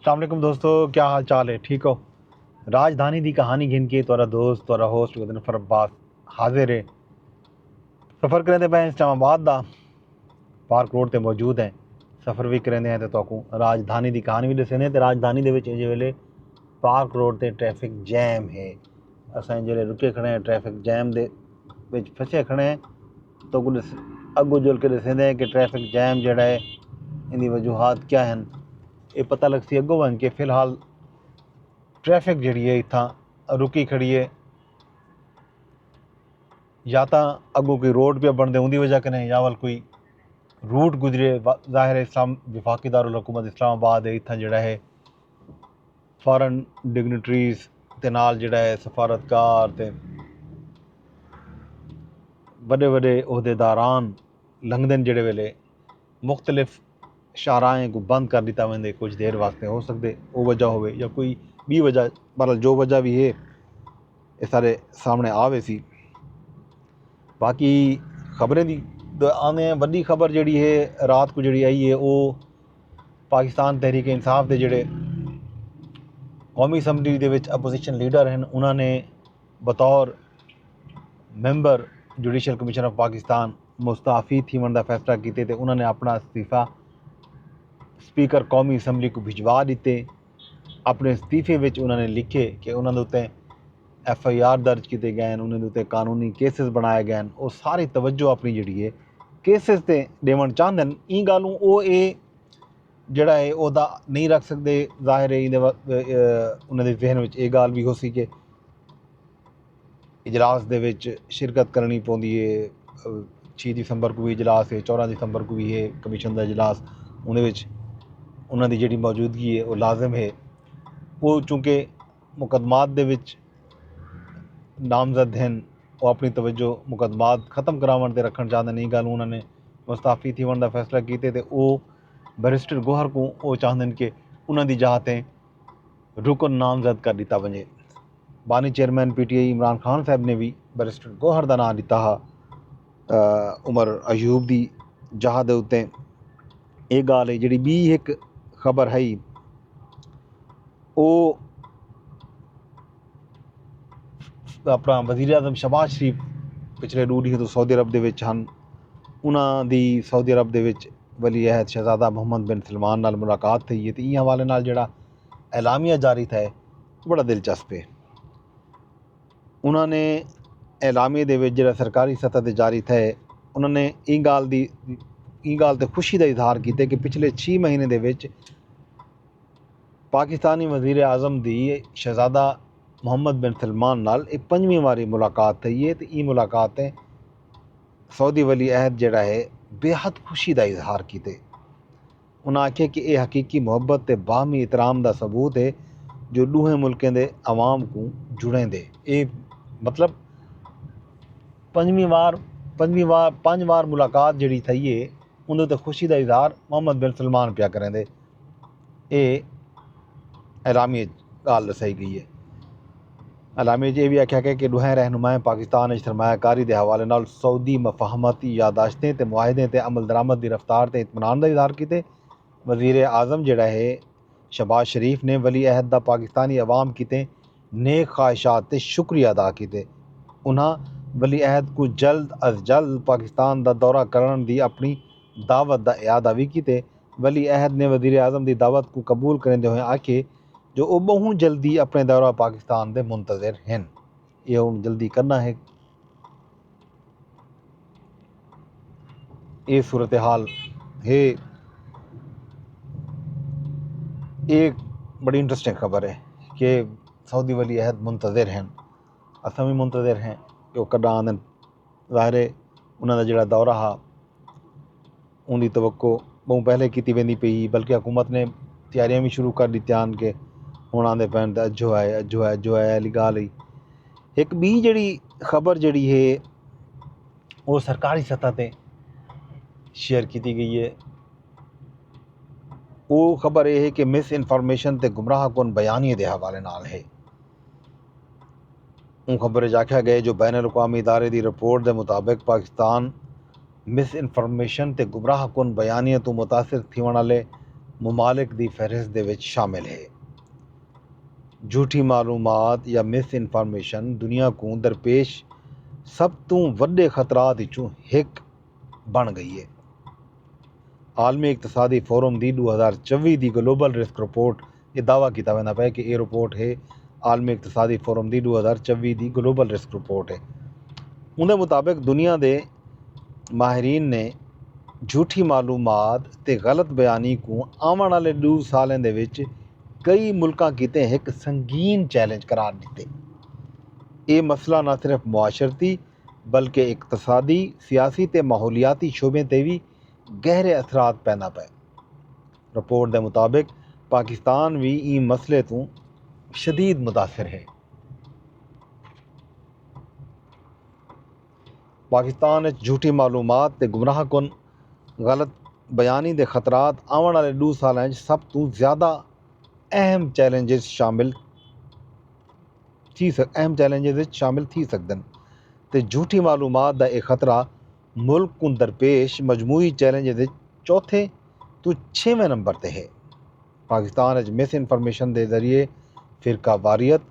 अस्सलाम वालेकुम दोस्तों, क्या हाल चाल है? ठीक हो? राजधानी दी कहानी गिन के तुहारा दोस्त तुहारा होस्ट गुरजफर अब्बास हाजिर है। सफ़र करेंदे पे इस्लामाबाद दा पार्क रोड ते मौजूद हैं। सफ़र भी करेंदे हैं तो तुहाकू राजधानी दी कहानी भी दस्सने ते राजधानी दे विच इस वेले पार्क रोड ते ट्रैफिक जैम है। असां जेल्लै रुके खड़े हैं ट्रैफिक जैम दे विच फसे खड़े हैं तो कुछ अगू जुल के दस्सेंदे हैं कि ट्रैफिक जैम जेह्ड़ा है इंदी वजूहात क्या हैं। ये पता लगसी अगों बन के फिलहाल ट्रैफिक जी है इतना रुकी खड़ी है, या तो अगों कोई रोड पे बनते उनकी वजह कने या वल कोई रूट गुजरे। ज़ाहिर है इस्लाम विफाकी दारुल हुकूमत इस्लामाबाद है, इतना जड़ा है फॉरन डिग्निटरीज ते नाल जड़ा है सफारतकार ते बड़े बड़े अहदेदारान लंघदे जड़े वेले मुख्तलिफ शाहराएँ को बंद कर दिता वेंदे कुछ देर वास्ते। हो सकते वो वजह हो या कोई भी वजह, बहरहाल जो वजह भी है ये सारे सामने आवे सी। बाकी खबरें दी आने वड्डी खबर जी है रात को जी आई है वो पाकिस्तान तहरीक इंसाफ के जोड़े कौमी असैम्बली के अपोजिशन लीडर हैं उन्होंने बतौर member judicial commission of Pakistan मुस्ताफ़ी थीवन का फैसला किए तो उन्होंने अपना इस्तीफ़ा स्पीकर कौमी असैम्बली को भिजवा दिते। अपने इस्तीफे में उन्होंने लिखे कि उन्होंने उत्ते FIR दर्ज किए गए, उन्होंने उत्ते कानूनी केसेस बनाए गए, वो सारी तवज्जो अपनी जी है केसेस से देवन चाहते हैं। ई गलों वो ये जड़ा है ओहदा नहीं रख सकते। जाहिर है उन्होंने जहन में ये गाल भी हो सी कि इजलास दे विच शिरकत करनी पौंदी है। 6 दिसंबर को भी इजलास है, 14 दिसंबर को भी है कमीशन का इजलास, उन्होंने जी मौजूदगी है वो लाजम है। वो चूँकि मुकदमात दे विच नामजद हैं वो अपनी तवज्जो मुकदमात ख़त्म करावन ते रखना चाहते नहीं। गल उन्होंने मुस्ताफ़ी थीवन का फैसला किए तो वो बैरिस्टर गोहर को वो चाहते हैं कि उन्होंने जहातें रुकन नामजद कर दिता वजे। बानी चेयरमैन PTI इमरान खान साहब ने भी बैरिस्टर गोहर का नाम दिता हा उमर अयूब की जहा के उत्ते। ये गाल है जी बी एक खबर है वो अपना वज़ीर आज़म शहबाज शरीफ पिछले 2 दिन तो सऊदी अरब के हैं। उन्होंने सऊदी अरब के वली अहद शहजादा मोहम्मद बिन सलमान नाल मुलाकात थी है तो इस हवाले नाल जड़ा एलामिया जारी था बड़ा दिलचस्प है। उन्होंने एलामिया दे विच जड़ा सरकारी सतह पर जारी था उन्होंने ई गाल ते खुशी का इजहार किया कि पिछले 6 महीने दे विच पाकिस्तानी वज़ीर आज़म की शहजादा मोहम्मद बिन सलमान नाल 5वीं बारी मुलाकात थी है तो ये मुलाकातें सऊदी वली अहद जड़ा है बेहद खुशी का इजहार किए। उन्हें आख्या कि यह हकीकी मुहब्बत ते बाहमी एहतराम का सबूत है जो दूहें मुल्कों के अवाम को जुड़े दे। ये मतलब 5 बार मुलाकात जी थी है उन्हें तो खुशी का इजहार मोहम्मद बिन सलमान पिया करें दे। ये एलामी गाल दसाई गई है। एलामी ये भी आख्या गया कि दूहें रहनुमाएं पाकिस्तान सरमायाकारी के हवाले नाल सऊदी मफाहमती यादाश्तें ते मुआहदें ते अमल दरामद की रफ्तार ते इत्मीनान का इजहार किए। वज़ीर आज़म जड़ा है शहबाज शरीफ ने वली अहद का पाकिस्तानी अवाम किते नेक ख्वाहिशात ते शुक्रिया अदा किए। उन्हें वली अहद को जल्द अज जल्द पाकिस्तान का दौरा करने की अपनी दावत का इयादा भी किए। वली अहद ने वज़ीर आज़म की दावत को कबूल करते हुए आखे जो वो बहुत जल्दी अपने दौरा पाकिस्तान के मुंतज़र हैं। ये हूँ जल्दी करना है। ये सूरत हाल है। एक बड़ी इंटरेस्टिंग खबर है कि सऊदी वली अहद मुंतज़र हैं, असां भी मुंतज़र हैं कि वो कदा आंदन। ज़ाहिर है उन्होंने जोड़ा दौरा हा उनकी तवक्को बहुत पहले की वेंदी पई, बल्कि हुकूमत ने तैयारियां भी शुरू कर दित्तियां कि हुण आंदे पैन अज्जो आए वाली गाल ही। एक बी जी खबर जी है वो सरकारी सतह पर शेयर की गई है। वो खबर यह है कि मिस इनफॉर्मेशन ते गुमराह कुन बयानिए के हवाले नाल है। उन खबर आख्या गया जो बैन अवी इदारे की रिपोर्ट के मुताबिक पाकिस्तान मिस इनफॉर्मेशन ते गुमराह कुन बयानिए तो मुतासिर थीवन वाले ममालिक दी फहरिस्त दे विच शामिल है। झूठी मालूमात या मिस इनफॉर्मेशन दुनिया को दरपेश सब तो वड्डे खतरात विचों एक बन गई है। आलमी इकतसादी फोरम की 2024 की ग्लोबल रिस्क रिपोर्ट ये दावा किया वेंदा पे कि ये रिपोर्ट है आलमी इकतसादी फोरम की 2024 की ग्लोबल रिस्क रिपोर्ट है। उनके मुताबिक दुनिया के माहरीन ने झूठी मालूमात ते गलत बयानी को आने वाले 2 सालों के विच कई मुल्कां किते एक संगीन चैलेंज करार दिते। ये मसला न सिर्फ मुआशरती बल्कि इकतसादी, सियासी ते माहौलियाती शोबे ते भी गहरे असरात पैदा पे। रिपोर्ट के मुताबिक पाकिस्तान भी इन मसले तो शदीद मुतासर है। पाकिस्तान झूठी मालूमात ते गुमराह कुन गलत बयानी के खतरात आने वाले 2 सालों सब तो ज़्यादा अहम चैलेंजेस शामिल थी सकदन ते झूठी मालूमात का एक खतरा मुल्क को दरपेश मजमूई चैलेंज के चौथे तो 6वें नंबर पर है। पाकिस्तान मिस इनफॉर्मेशन के जरिए फिरका वारियत,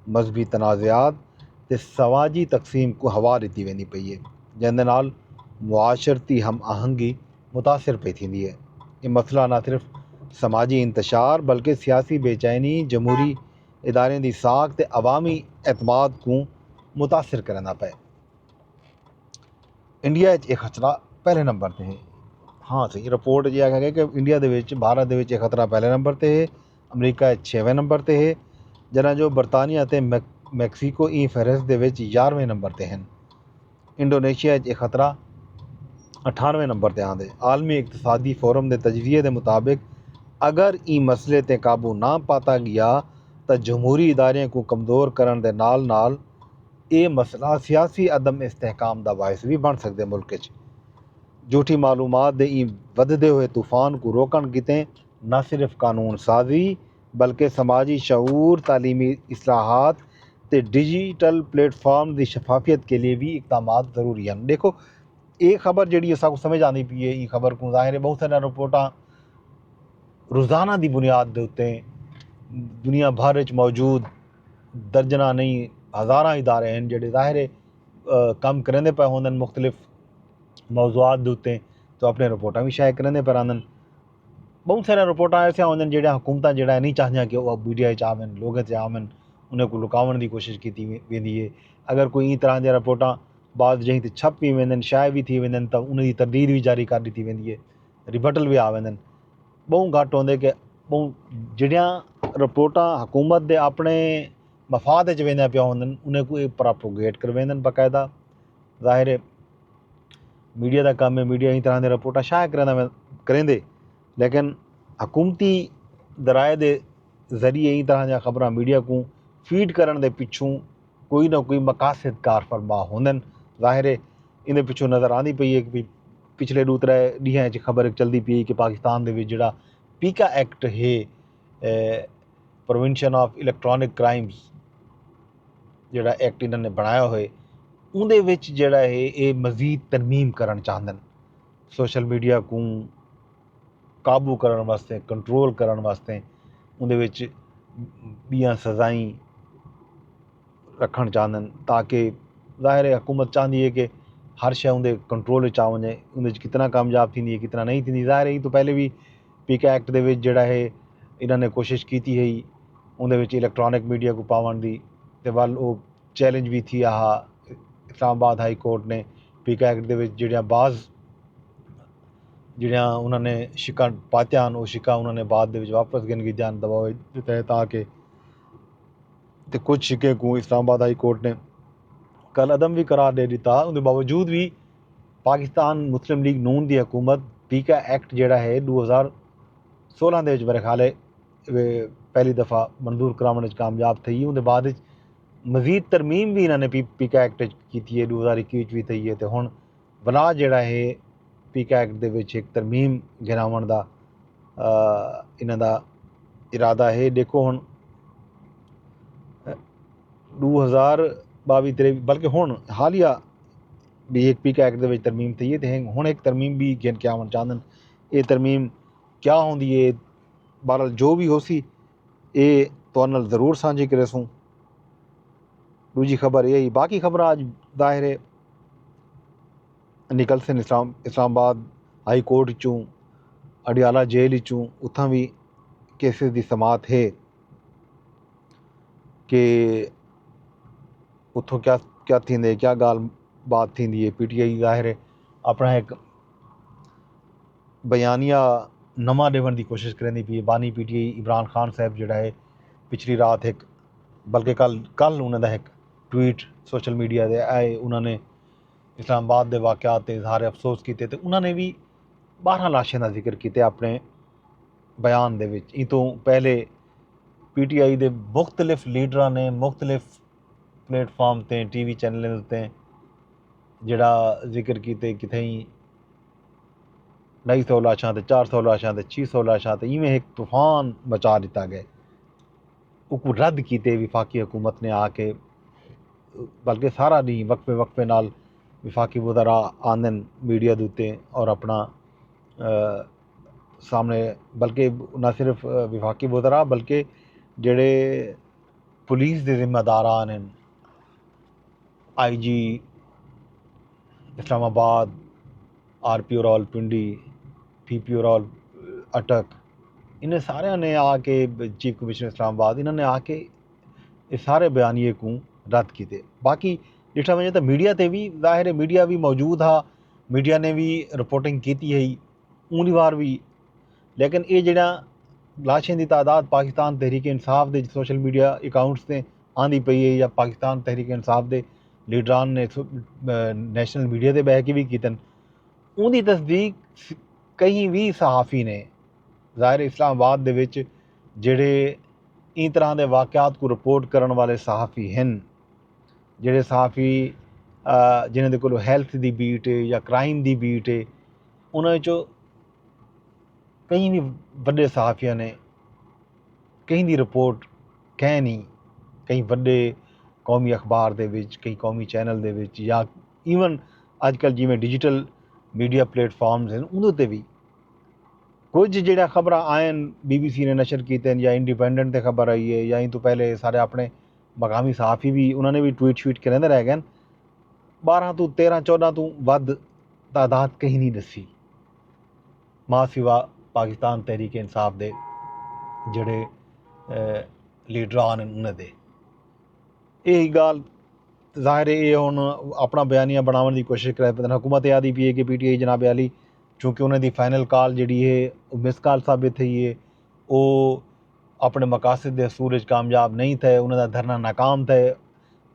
मजहबी तनाज़ात ते समाजी तकसीम को हवा दी वेंदी पई है, जिंदे नाल मुआशरती हम आहंगी मुतासर पई थींदी है। ये मसला न सिर्फ समाजी इंतशार बल्कि सियासी बेचैनी, जमहूरी इदारें की साख ते अवामी एतमाद को मुतासर करना पे। इंडिया एक खतरा पहले नंबर पर है। हाँ सही रिपोर्ट ये है कि इंडिया दे विच भारत दे विच खतरा पहले नंबर पर है, अमरीका 6वें नंबर पर है, जना जो बरतानिया ते मैक्सीको ई फहरिस्त दे विच 11वें नंबर पर हैं। इंडोनेशिया एक खतरा 98वें नंबर पर आंदे। आलमी इकतसादी फोरम के तजवीज़े के मुताबिक अगर ई मसले ते काबू ना पाता गया तो जमहूरी इदारे को कमज़ोर करने के नाल नाल ये मसला सियासी अदम इस्तेहकाम का बायस भी बन सकते मुल्क च। झूठी मालूमात के ई वधदे हुए तूफान को रोकन कितें न सिर्फ कानून साजी बल्कि समाजी शऊर, तालीमी इस्लाहात ते डिजिटल प्लेटफॉर्म की शफाफियत के लिए भी इकदाम जरूरी हैं। देखो ये खबर जी सबको समझ आती पी है, ये खबर को जाहिर है बहुत सारा रिपोर्टा रोज़ाना की बुनियाद के उत्ते दुनिया भर च मौजूद दर्जना नहीं हज़ारा इदारे हैं जोड़े जाहिर है कम करेंदे पे होंदे मुख्तलिफ मौजूआत के उत्ते तो अपने रिपोर्टा भी शाये करेंदे पे रहंदन। बहुत सारे रिपोर्टा ऐसा होंदन जेड़ा हुकूमतां जेड़ा नहीं चाहदियां कि वह मीडिया च आवन, लोगों च आवन, उन्हें को लुकावन की कोशिश की वेंदी है। अगर कोई इन तरह दी रिपोर्टा बाद जहीं ते छप भी वेंदन, शाये भी थी वेंदन तो उन्हें तरदीद भी जारी कर दी वेंदी है, रिबटल भी आ वेंदन। बहुत घट होंदे कि बहुत जड़ियां रिपोर्टा हुकूमत के अपने मफाद च वेंदियां पिया होंदन उन्हें को प्रोपोगेट कर वेंदन बाकायदा। जाहिर है मीडिया का काम है, मीडिया इन तरह की रिपोर्टा शाया करेंदे, लेकिन हुकूमती दराए के जरिए इन तरह दी खबर मीडिया को फीड करने के पिछों कोई ना कोई मकासद कार फरमा होंदन। जाहिर है इन पिछों नज़र आती पई है कि पिछले 2-3 ॾींहं च खबर चलती पई कि पाकिस्तान के जिहड़ा पीका एक्ट है प्रिवेंशन ऑफ इलैक्ट्रॉनिक क्राइम्स जिहड़ा एक्ट इन्होंने बनाया होए उहदे विच जिहड़ा है ये मजीद तरमीम करना चाहते हैं। सोशल मीडिया को काबू करने वास्ते, कंट्रोल करने वास्ते उहदे विच बियां सज़ाई रखना चाहते हैं ताकि जाहिर है हुकूमत चाहती है कि हर शय उनके कंट्रोल आ वने, उनके कितना कामयाब थी है कितना नहीं थी। जाहिर है तो पहले भी पीका एक्ट के जोड़ा है इन्होंने कोशिश की है उनके इलैक्ट्रॉनिक मीडिया को पावन की तो वाल वो चैलेंज भी थी आहा इस्लामाबाद हाई कोर्ट ने पीका एक्ट के जोड़िया बाज़ जोड़िया उन्होंने शिका पात्या वो शिका उन्होंने बाद वापस गिन की जान दबाव दिता ताकि तो कुछ शिके को इस्लामाबाद हाई कोर्ट ने कल अदम भी करार दे दिता। उनके बावजूद भी पाकिस्तान मुस्लिम लीग नून की हुकूमत पीका एक्ट जोड़ा है 2016 के मेरे ख्याल है पहली दफ़ा मंजूर कराने कामयाब थी। उनके बाद मजीद तरमीम भी इन्होंने पीका एक्ट की है 2021 भी थी है तो हुण वला जोड़ा है पीका एक्ट के एक तरमीम गिरावन का इन्हों का इरादा है। देखो हुण 2022-23 बल्कि हुण हालिया भी एक पीका एक्ट के तरमीम थी है तो हुण एक तरमीम भी गिन के आवन चाहते हैं। ये तरमीम क्या होंदी है बहरहाल जो भी हो सी ये तुहाडे नाल ज़रूर सांझी करेसूँ। दूजी खबर यही, बाकी खबर आज ज़ाहिर है निकल सन इस्लामाबाद हाई कोर्ट चूँ, अडियाला जेल चूँ, उतां भी केसिस की समात है कि उतों क्या क्या थींदे, क्या गाल बात थींदी है। PTI ज़ाहिर है अपना एक बयानिया नवा देवन की कोशिश करेंदी पई। बानी PTI इमरान खान साहब जिहड़ा है पिछली रात एक बल्कि कल उन्होंने एक ट्वीट सोशल मीडिया से आए, उन्होंने इस्लामाबाद के वाक़यात ते इजहार अफसोस किए, तो उन्होंने भी 12 लाशें का जिक्र किया अपने बयान दे विच। ई तो पहले PTI के मुख्तलिफ लीडर ने मुख्तलिफ प्लेटफॉर्म ते TV चैनलों उत्ते जिहड़ा जिक्र किए कितें 250 लाशां ते 400 लाशां ते 600 लाशां ते इवें एक तूफान मचा दिता गया। उसको रद्द किए विफाकी हुकूमत ने आके, बल्कि सारा नहीं वक्फे वक्फे नाल विफाकी वज़रा आंदन मीडिया के उत्ते और अपना सामने, बल्कि न सिर्फ विफाकी वज़रा बल्कि जेड़े पुलिस के जिम्मेदारान हैं, IG Islamabad, RPO Rawalpindi, PPO अटक, इन्हें सारे ने आके, चीफ कमिश्नर इस्लामाबाद, इन्होंने आके ये सारे बयानिए को रद्द किए। बाकी डिठा वजे तो मीडिया ते भी ज़ाहिर है मीडिया भी मौजूद हा, मीडिया ने भी रिपोर्टिंग की है उन्हीं बार भी, लेकिन ये जड़ा लाशें की तादाद पाकिस्तान तहरीक इंसाफ के सोशल मीडिया अकाउंट्स से आंदी पई है, या पाकिस्तान तहरीक इंसाफ के लीडरान ने नैशनल मीडिया के बह के भी कीतन, उनकी तस्दीक कई भी सहाफ़ी ने ज़ाहिर इस्लामाबाद दे विच जेड़े इन तरह के वाक़यात को रिपोर्ट करने वाले सहाफ़ी हैं, जेड़े सहाफ़ी जिन्होंने को हैल्थ की बीट है या क्राइम की बीट है, उन्होंने कई भी बड़े सहाफ़िया ने कई की रिपोर्ट कह नहीं, कई बड़े कौमी अखबार दे विच, कई कौमी चैनल दे विच, या ईवन अजकल जिमें डिजिटल मीडिया प्लेटफॉर्म्स हैं उन्होंने भी कुछ जिहड़ा खबर आयन BBC ने नशर किए या इंडिपेंडेंट से खबर आई है, या इन तो पहले सारे अपने मकामी सहाफ़ी भी उन्होंने भी ट्वीट शीट करेंदे रह गए। 12 तो 13 14 तो वध तादाद कहीं नहीं दसी, मां सिवा पाकिस्तान तहरीक इंसाफ दे जेड़े लीडरान उन्हें दे। यही गाल ज़ाहिर है ये हुण अपना बयानिया बनाने की कोशिश करे पे। हुकूमत आदि पी है कि PTI जनाब अली चूँकि उन्हें दी फाइनल कॉल जी है मिस कॉल साबित थी है, वो अपने मकासद के असूल कामयाब नहीं थे, उन्होंने धरना नाकाम थे,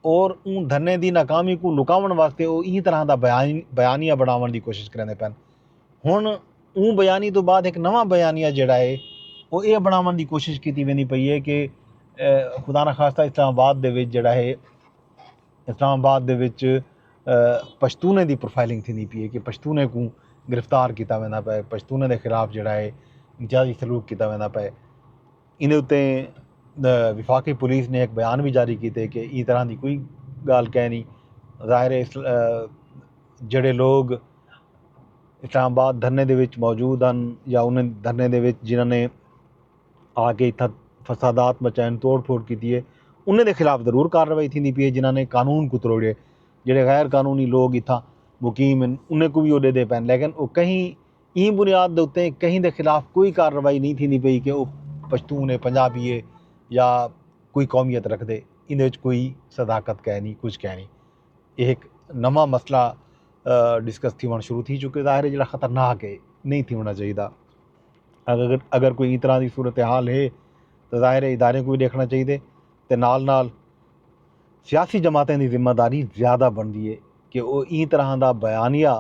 और उन धरने की नाकामी को लुकावन वास्ते वो इस तरह का बयानिया बनाने की कोशिश करेंदे पैन। हुण ऊँ बयानी तो बाद एक नवा बयानिया जिहड़ा है वो ये बनाने की कोशिश की वेंदी पई है कि खुदा ना खास्ता इस्लामाबाद दे विच जिहड़ा है इस्लामाबाद दे विच पश्तूने की प्रोफाइलिंग थी पई है कि पश्तूने को गिरफ्तार किया वेंदा पे, पश्तूने के खिलाफ जिहड़ा है इम्तियाजी सलूक किया वेंदा पे। इन उत्ते विफाकी पुलिस ने एक बयान भी जारी किए कि इस तरह की कोई गाल कह नहीं। ज़ाहिर है जड़े लोग इस्लामाबाद धरने दे विच मौजूद हैं, या उन्हें धरने दे विच जिन्होंने आके इतना फसादात मचाए, तोड़ फोड़ की है, उन्हें खिलाफ ज़रूर कार्रवाई थी पई है। जिन्होंने कानून को तरोड़े, जोड़े गैर कानूनी लोग इतना मुकीम हैं उन्हें को भी वो दे पैन, लेकिन वो कहीं ई बुनियाद के उत्ते कहीं के खिलाफ कोई कार्रवाई नहीं थी पई कि वह पश्तून है, पंजाबी है, या कोई कौमियत रख दे। इन कोई सदाकत कह नहीं, कुछ कह नहीं। एक नवा मसला डिस्कस थी शुरू थी चुके, ज़ाहिर है जो ख़तरनाक है, नहीं थी होना चाहिए। अगर कोई इस तरह की सूरत हाल है तो ज़ाहिर है इदारे को भी देखना चाहिए, तो नाल सियासी जमातें की जिम्मेदारी ज़्यादा बनती है कि वो इस तरह का बयानिया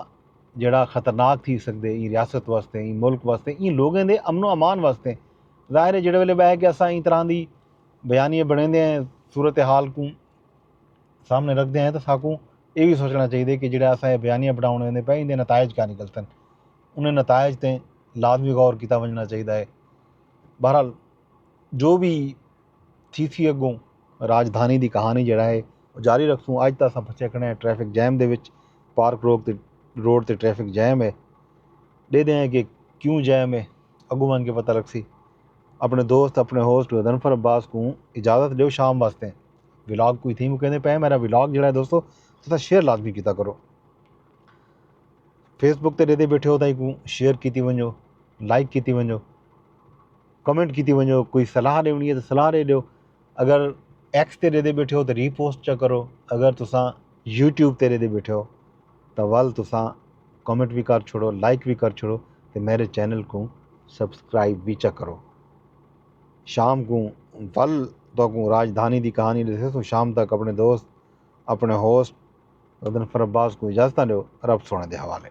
जड़ा खतरनाक थी सकते ई रियासत वास्ते, ई मुल्क वास्ते, ई लोगों के अमनो अमान वास्ते। ज़ाहिर है जिहड़े वेले बह के अस इस तरह की बयानिए बने हैं, सूरत हाल को सामने रखते हैं, तो साकू ये भी सोचना चाहिए कि जो अस बयानिया बनाने पे इनके नतायज क्या निकलते, उन्हें नतायज से लाजमी गौर किया वजना चाहिए है। बहरहाल जो भी थी अगों राजधानी की कहानी जड़ा है जारी रखूँ। अज तो अस फसे खड़े हैं ट्रैफिक जैम दे विच, पार्क रोड ते ट्रैफिक जैम है। दे दें कि क्यों जैम है, अगों मन के पता लग सी। अपने दोस्त अपने होस्ट गदनफर अब्बास को इजाज़त दो शाम वास्ते। विलॉग कोई थी कहते पे मेरा विलॉग जो है दोस्तों तुसा शेयर लाजमी किया करो। फेसबुक ते रेदे बैठे हो ताई को शेयर की वजो, लाइक की वजो, कमेंट की वजो, कोई सलाह देनी है तो सलाह दे दो। अगर एक्स ते रेदे बैठे हो तो रीपोस्ट चा करो। अगर तुसा यूट्यूब ते रेदे बैठे हो तो वल तुसा कमेंट भी कर छोड़ो, लाइक भी कर छोड़ो, तो मेरे चैनल को सब्सक्राइब भी चा करो। शाम को वल तो राजधानी की कहानी दसे तो शाम तक अपने दोस्त अपने होस्ट गदनफर अब्बास को इजाज़त दो। रब सोने के हवाले।